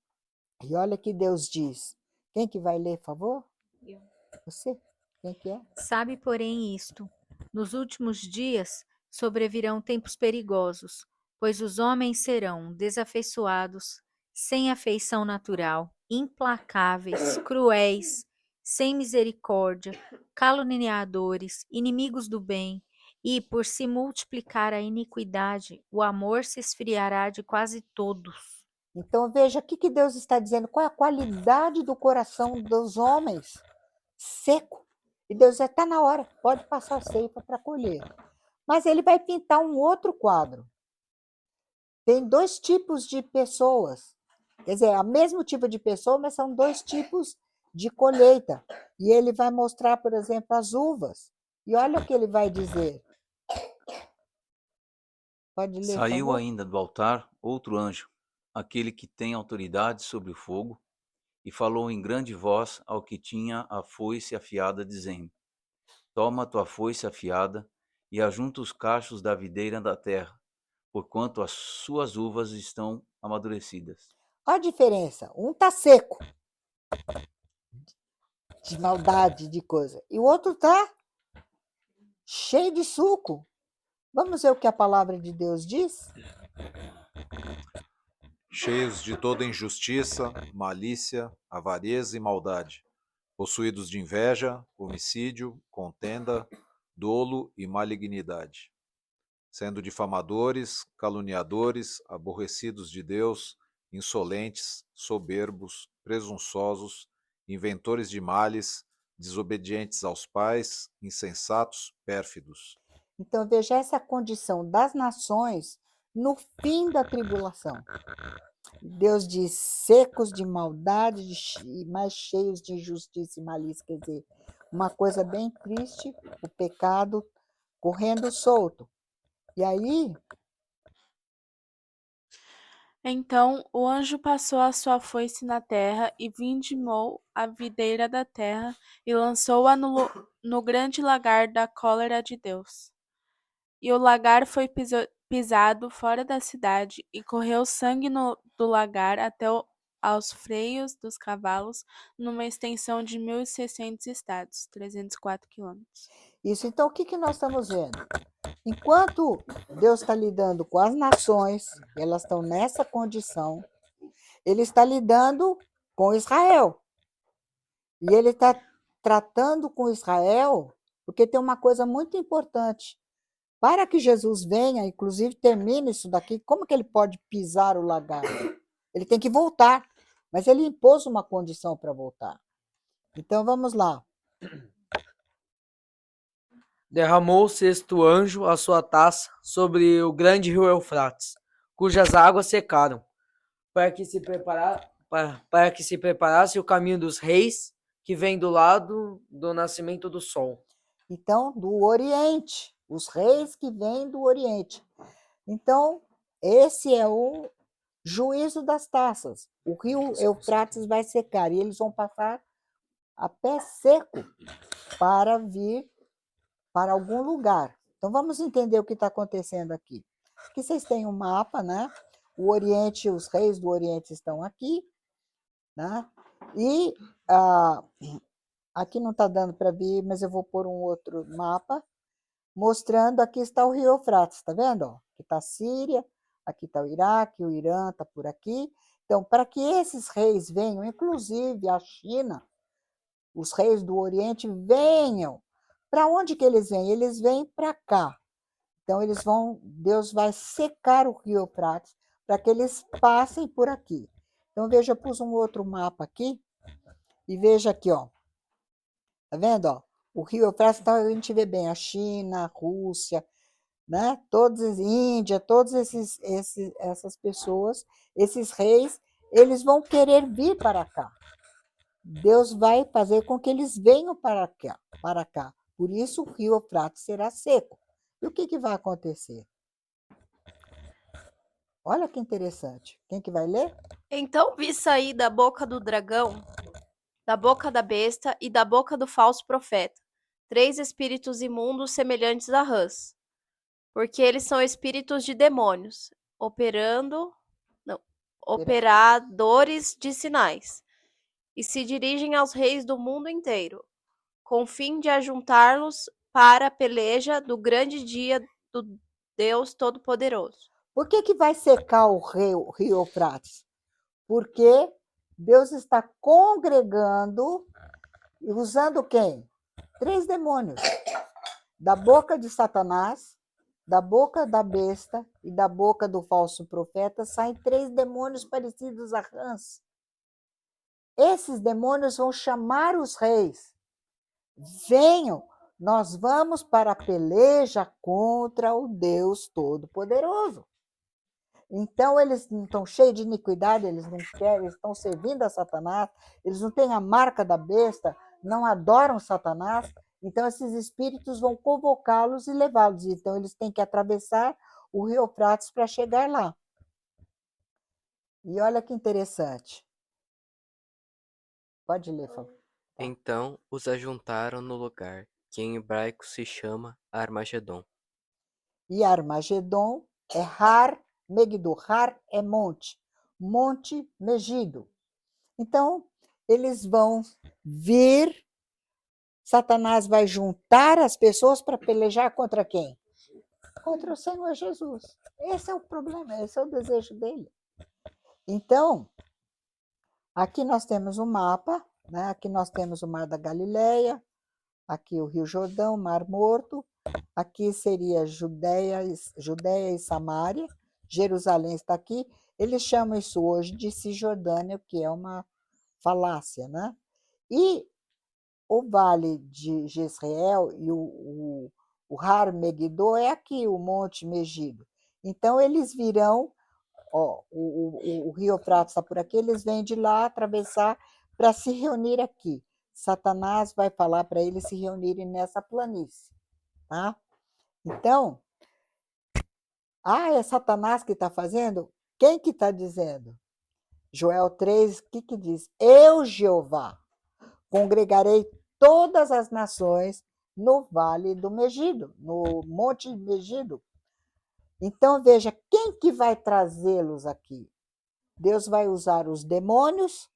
E olha que Deus diz. Quem que vai ler, por favor? Eu. Você? Quem que é? Sabe, porém, isto: nos últimos dias sobrevirão tempos perigosos, pois os homens serão desafeiçoados, sem afeição natural, implacáveis, cruéis, sem misericórdia, caluniadores, inimigos do bem, e, por se multiplicar a iniquidade, o amor se esfriará de quase todos. Então, veja, o que Deus está dizendo? Qual é a qualidade do coração dos homens? Seco. E Deus está na hora, pode passar a ceifa para colher. Mas ele vai pintar um outro quadro. Tem dois tipos de pessoas. Quer dizer, é o mesmo tipo de pessoa, mas são dois tipos de colheita. E ele vai mostrar, por exemplo, as uvas. E olha o que ele vai dizer. Pode ler, por Saiu favor? ainda do altar outro anjo, aquele que tem autoridade sobre o fogo, e falou em grande voz ao que tinha a foice afiada, dizendo: toma a tua foice afiada e ajunta os cachos da videira da terra, porquanto as suas uvas estão amadurecidas. Olha a diferença. Um está seco, de maldade, de coisa. E o outro está cheio de suco. Vamos ver o que a palavra de Deus diz? Cheios de toda injustiça, malícia, avareza e maldade, possuídos de inveja, homicídio, contenda, dolo e malignidade, sendo difamadores, caluniadores, aborrecidos de Deus, insolentes, soberbos, presunçosos, inventores de males, desobedientes aos pais, insensatos, pérfidos. Então, veja essa condição das nações no fim da tribulação. Deus diz secos de maldade e mais cheios de injustiça e malícia. Quer dizer, uma coisa bem triste, o pecado correndo solto. E aí, Então o anjo passou a sua foice na terra e vindimou a videira da terra e lançou-a no grande lagar da cólera de Deus. E o lagar foi pisado fora da cidade, e correu sangue do lagar até aos freios dos cavalos, numa extensão de 1.600 estados, 304 quilômetros. isso, então, o que nós estamos vendo? Enquanto Deus está lidando com as nações, elas estão nessa condição, ele está lidando com Israel. E ele está tratando com Israel, porque tem uma coisa muito importante. Para que Jesus venha, inclusive termine isso daqui, como que ele pode pisar o lagar? Ele tem que voltar, mas ele impôs uma condição para voltar. Então, vamos lá. Derramou o sexto anjo a sua taça sobre o grande rio Eufrates, cujas águas secaram, para que se preparasse o caminho dos reis que vem do lado do nascimento do sol. Então, do Oriente, os reis que vêm do Oriente. Então, esse é o juízo das taças. O rio Eufrates vai secar e eles vão passar a pé seco para vir para algum lugar. Então vamos entender o que está acontecendo aqui. Aqui vocês têm um mapa, né? O Oriente, os reis do Oriente estão aqui, né? E aqui não está dando para ver, mas eu vou pôr um outro mapa, mostrando, aqui está o Rio Eufrates, está vendo? Aqui está a Síria, aqui está o Iraque, o Irã está por aqui. Então, para que esses reis venham, inclusive a China, os reis do Oriente venham, para onde que eles vêm? Eles vêm para cá. Então, Deus vai secar o Rio Eufrates para que eles passem por aqui. Então, veja, eu pus um outro mapa aqui, e veja aqui, ó. Tá vendo, ó? O Rio Eufrates, então a gente vê bem a China, a Rússia, né? Todos, Índia, todas essas pessoas, esses reis, eles vão querer vir para cá. Deus vai fazer com que eles venham para cá. Por isso o Rio Eufrates será seco. E o que vai acontecer? Olha que interessante. Quem que vai ler? Então vi sair da boca do dragão, da boca da besta e da boca do falso profeta 3 espíritos imundos semelhantes a rãs, porque eles são espíritos de demônios, operadores de sinais, e se dirigem aos reis do mundo inteiro, com o fim de ajuntá-los para a peleja do grande dia do Deus Todo-Poderoso. Por que vai secar o Rio Eufrates? Porque Deus está congregando e usando quem? 3 demônios. Da boca de Satanás, da boca da besta e da boca do falso profeta saem 3 demônios parecidos a rãs. Esses demônios vão chamar os reis. Venham, nós vamos para a peleja contra o Deus Todo-Poderoso. Então, eles não estão cheios de iniquidade, eles não querem, eles estão servindo a Satanás, eles não têm a marca da besta, não adoram Satanás, então esses espíritos vão convocá-los e levá-los. Então, eles têm que atravessar o Rio Eufrates para chegar lá. E olha que interessante. Pode ler, por favor. Então os ajuntaram no lugar, que em hebraico se chama Armagedon. E Armagedon é Har Megiddo. Har é monte, Monte Megido. Então, eles vão vir, Satanás vai juntar as pessoas para pelejar contra quem? Contra o Senhor Jesus. Esse é o problema, esse é o desejo dele. Então, aqui nós temos um mapa, né? Aqui nós temos o Mar da Galileia, aqui o Rio Jordão, o Mar Morto, aqui seria Judeia e Samária, Jerusalém está aqui. Eles chamam isso hoje de Cisjordânia, que é uma falácia, né? E o Vale de Jezreel e o Har Megiddo é aqui, o Monte Megido. Então, eles virão, ó, o Rio Eufrates está por aqui, eles vêm de lá atravessar para se reunir aqui. Satanás vai falar para eles se reunirem nessa planície, tá? Então, é Satanás que está fazendo? Quem que está dizendo? Joel 3, o que diz? Eu, Jeová, congregarei todas as nações no Vale do Megido, no Monte Megido. Então, veja, quem que vai trazê-los aqui? Deus vai usar os demônios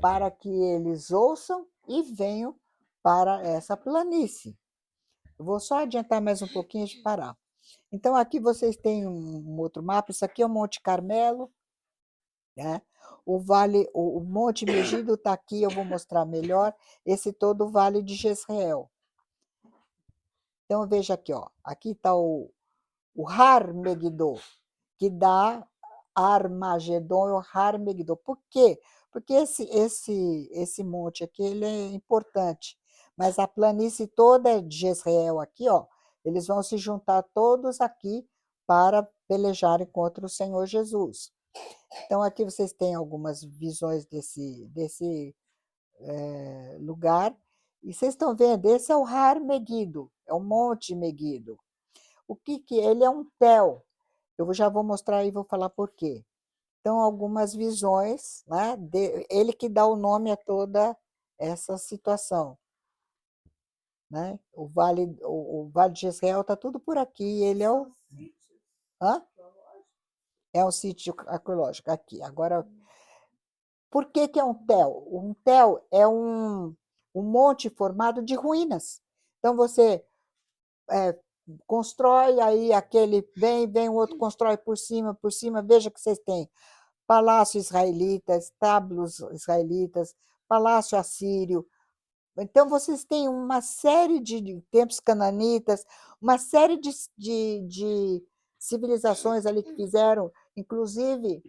para que eles ouçam e venham para essa planície. Eu vou só adiantar mais um pouquinho de parar. Então, aqui vocês têm um outro mapa. Isso aqui é o Monte Carmelo, né? O Monte Megido está aqui, eu vou mostrar melhor. Esse todo o Vale de Jezreel. Então, veja aqui, ó. Aqui está o Har Megiddo, que dá Armagedon e o Har Megiddo. Por quê? Porque esse monte aqui ele é importante, mas a planície toda de Jezreel aqui, ó, eles vão se juntar todos aqui para pelejarem contra o Senhor Jesus. Então, aqui vocês têm algumas visões desse lugar, e vocês estão vendo, esse é o Har Megiddo, é o Monte Megiddo. O que ele é um tel. Eu já vou mostrar e vou falar por quê. Então, algumas visões, né? Ele que dá o nome a toda essa situação. né? O vale de Jezreel está tudo por aqui. Ele é o... Hã? É um sítio arqueológico aqui. Agora, por que que é um tel? Um tel é um monte formado de ruínas. Então, você constrói, aí aquele vem, o outro constrói por cima. Veja que vocês têm palácio israelita, estábulos israelitas, palácio assírio. Então, vocês têm uma série de templos cananitas, uma série de civilizações ali que fizeram, inclusive,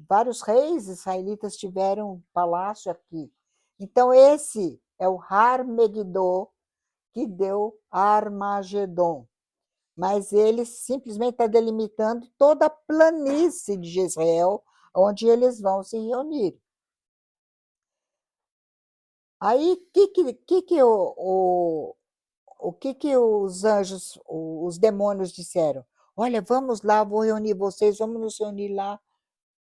vários reis israelitas tiveram palácio aqui. Então, esse é o Har Megiddo, que deu Armagedon. Mas ele simplesmente está delimitando toda a planície de Jezreel, onde eles vão se reunir. Aí, o que os anjos, os demônios disseram? Olha, vamos lá, vou reunir vocês, vamos nos reunir lá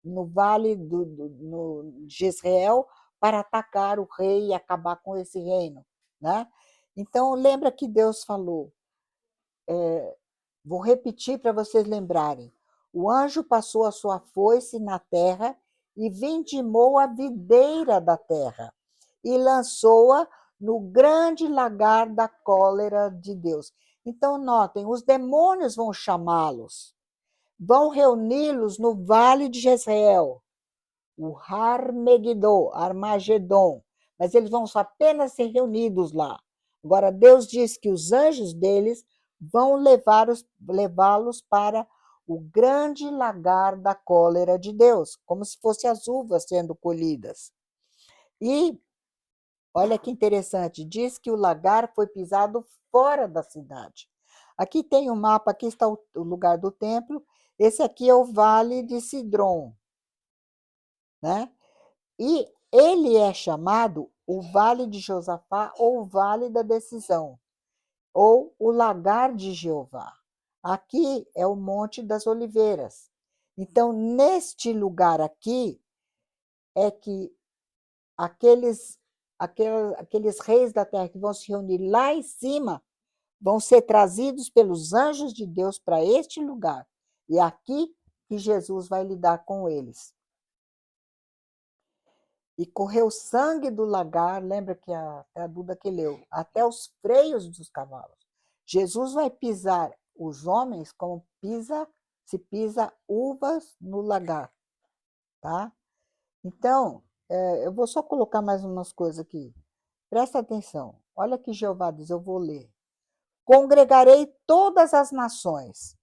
no vale no Jezreel para atacar o rei e acabar com esse reino, né? Então, lembra que Deus falou, vou repetir para vocês lembrarem, o anjo passou a sua foice na terra e vindimou a videira da terra e lançou-a no grande lagar da cólera de Deus. Então, notem, os demônios vão chamá-los, vão reuni-los no vale de Jezreel, o Har Megiddo, Armagedon, mas eles vão só apenas ser reunidos lá. Agora, Deus diz que os anjos deles vão levá-los para o grande lagar da cólera de Deus, como se fossem as uvas sendo colhidas. E, olha que interessante, diz que o lagar foi pisado fora da cidade. Aqui tem um mapa, aqui está o lugar do templo, esse aqui é o Vale de Sidrom, né? E ele é chamado o Vale de Josafá ou o Vale da Decisão, ou o Lagar de Jeová. Aqui é o Monte das Oliveiras. Então, neste lugar aqui, é que aqueles reis da terra que vão se reunir lá em cima vão ser trazidos pelos anjos de Deus para este lugar. E é aqui que Jesus vai lidar com eles. E correu sangue do lagar, lembra que a Duda que leu, até os freios dos cavalos. Jesus vai pisar os homens como se pisa uvas no lagar. Tá? Então, eu vou só colocar mais umas coisas aqui. Presta atenção. Olha que Jeová diz, eu vou ler. Congregarei todas as nações.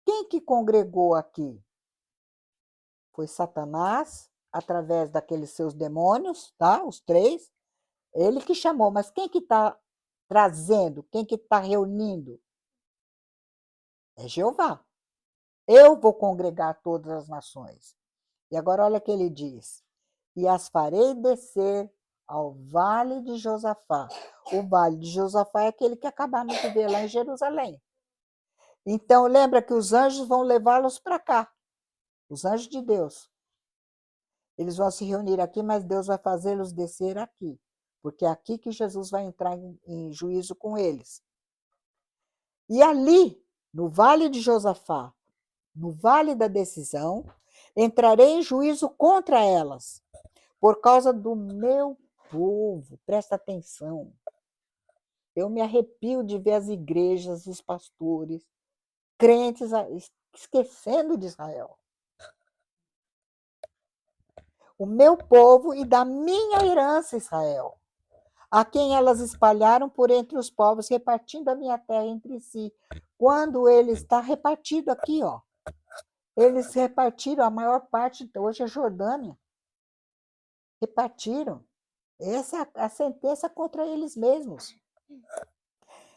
Quem que congregou aqui? Foi Satanás, através daqueles seus demônios, tá? Os 3. Ele que chamou, mas quem que está trazendo? Quem que está reunindo? É Jeová. Eu vou congregar todas as nações. E agora olha o que ele diz. E as farei descer ao vale de Josafá. O vale de Josafá é aquele que acabamos de ver lá em Jerusalém. Então, lembra que os anjos vão levá-los para cá. Os anjos de Deus. Eles vão se reunir aqui, mas Deus vai fazê-los descer aqui. Porque é aqui que Jesus vai entrar em juízo com eles. E ali, no vale de Josafá, no vale da decisão, entrarei em juízo contra elas, por causa do meu povo. Presta atenção. Eu me arrepio de ver as igrejas, os pastores, crentes esquecendo de Israel. O meu povo e da minha herança, Israel, a quem elas espalharam por entre os povos, repartindo a minha terra entre si. Quando ele está repartido aqui, ó. Eles repartiram a maior parte, hoje é Jordânia. Repartiram. Essa é a sentença contra eles mesmos.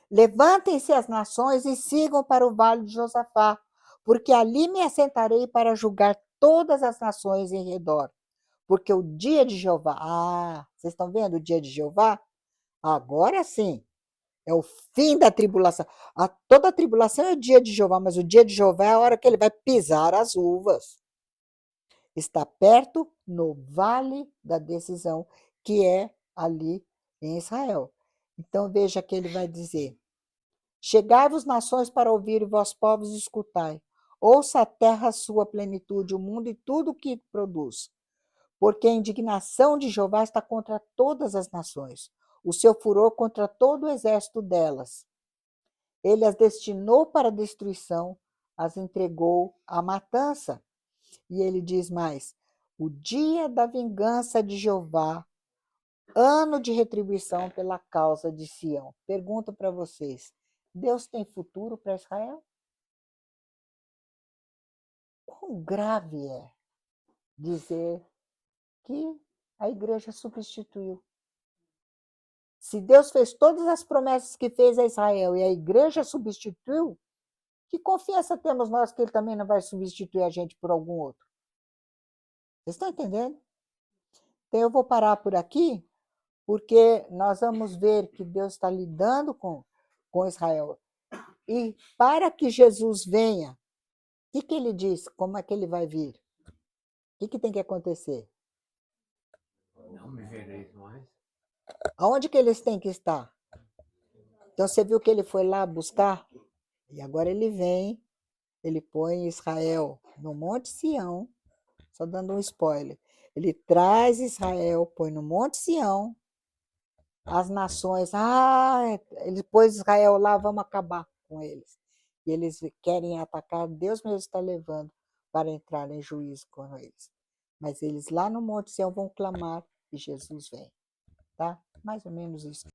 Levantem-se as nações e sigam para o vale de Josafá, porque ali me assentarei para julgar todas as nações em redor. Porque o dia de Jeová, vocês estão vendo o dia de Jeová? Agora sim, é o fim da tribulação. Toda a tribulação é o dia de Jeová, mas o dia de Jeová é a hora que ele vai pisar as uvas. Está perto no vale da decisão, que é ali em Israel. Então veja que ele vai dizer: chegai-vos nações para ouvir, e vós povos escutai. Ouça a terra a sua plenitude, o mundo e tudo o que produz. Porque a indignação de Jeová está contra todas as nações, o seu furor contra todo o exército delas. Ele as destinou para a destruição, as entregou à matança. E ele diz mais: o dia da vingança de Jeová, ano de retribuição pela causa de Sião. Pergunto para vocês: Deus tem futuro para Israel? Quão grave é dizer que a igreja substituiu? Se Deus fez todas as promessas que fez a Israel e a igreja substituiu, que confiança temos nós que ele também não vai substituir a gente por algum outro? Vocês estão entendendo? Então eu vou parar por aqui, porque nós vamos ver que Deus está lidando com Israel. E para que Jesus venha, o que ele diz? Como é que ele vai vir? O que tem que acontecer? Não me vereis mais. Aonde que eles têm que estar? Então você viu que ele foi lá buscar? E agora ele vem, ele põe Israel no Monte Sião, só dando um spoiler. Ele traz Israel, põe no Monte Sião, as nações, ele pôs Israel lá, vamos acabar com eles. E eles querem atacar, Deus mesmo está levando para entrar em juízo com eles. Mas eles lá no Monte Sião vão clamar e Jesus vem. Tá? Mais ou menos isso.